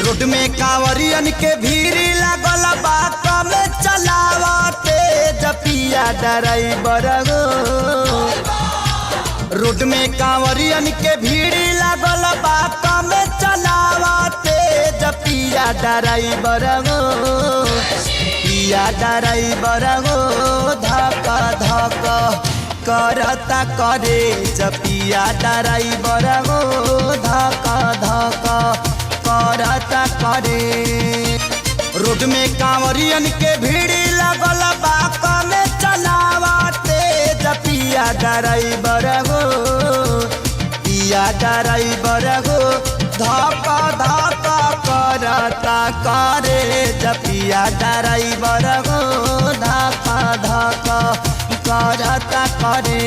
Road में कांवरियन के भीड़ लागल बा कम चलावते जपिया ड्राइवर हो। रोड में कांवरियन के भीड़ लागल बा कम चलावते जपिया ड्राइवर हो। पिया ड्राइवर हो धक धक करता करे जपिया ड्राइवर हो धक धक करता करे। रोड में कांवरियन के भीड़ लगल बा कम चलावते जपिया ड्राइवर हो। पिया ड्राइवर हो धक धक करता करे जपिया ड्राइवर हो धक धक करता करे।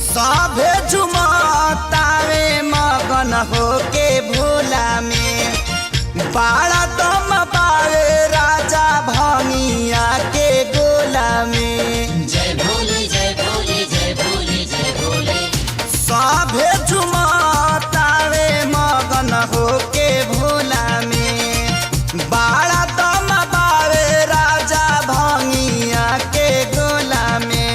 सभे झुमतावे मगन होके भोला में बाड़ा दम पावे राजा भंगिया के गोला में। जय भोले जय भोले जय भोले जय भोले। सभे झुमतावे मगन होके भोला में बाड़ा दम पावे राजा भंगिया के गोला में।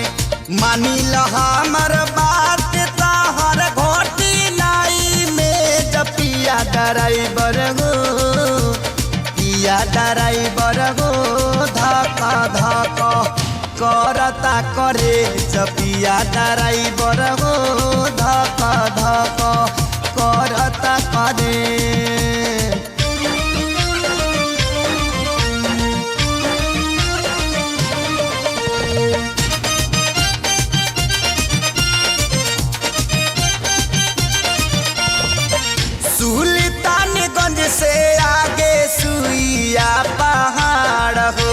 मानी ल हमर बात तहर घोटी लाई में जपिया ड्राइवर हो। पिया ड्राइवर हो धक धक करता करे जपिया ड्राइवर हो धक धक करता करे। सुल्तानगंज से आगे सुइया पहाड़ हो।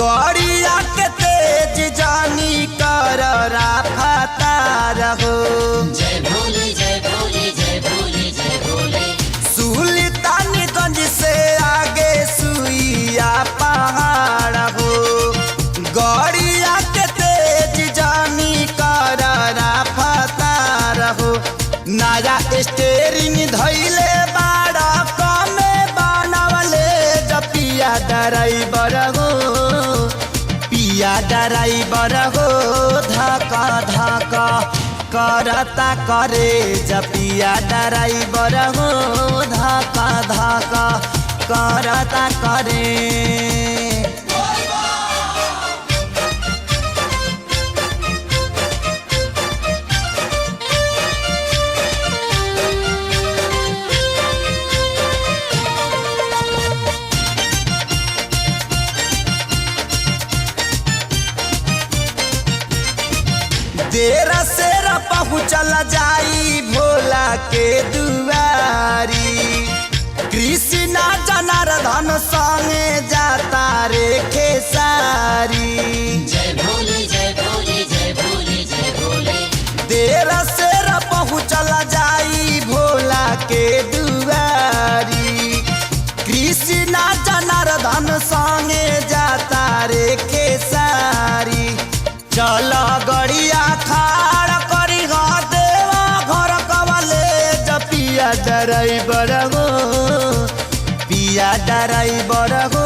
गड़िया के तेज जानी कर रफ्तार हो। जय भोले जय भोले जय भोले जय भोले। सुल्तानगंज से आगे सुइया पहाड़ हो। गड़िया के तेज जानी कर रफ्तार हो। नया स्टेरिंग धैले बाड़ा कमे बनवले जपिया ड्राइवर हो। पिया ड्राइवर हो धक धक करता करे जपिया ड्राइवर हो धक धक करता करे। देर सेर पहुँचल जाई भोला के दुआरी। कृष्णा जनार्दन संगे जाता रे खेसारी। जय भोले जय भोले जय भोले जय भोले। देर सेर पहुँचल जाई भोला के दुआरी। कृष्णा जनार्दन संगे जाता रे खेसारी। चल गड़िया खाड़ करी देवा घर कवले जपिया ड्राइवर हो। पिया ड्राइवर हो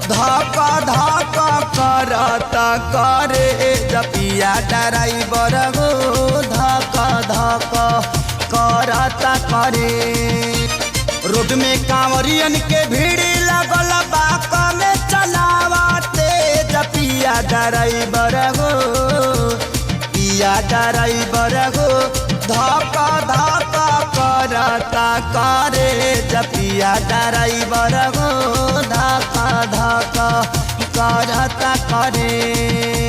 धक धक करता करे जपिया ड्राइवर हो धक धक करता करे। रोड में कांवरियन के भीड़ लगल बा कम चलावते जपिया ड्राइवर हो। पिया ड्राइवर हो धक धक करता करे जपिया ड्राइवर हो धक धक करता करे।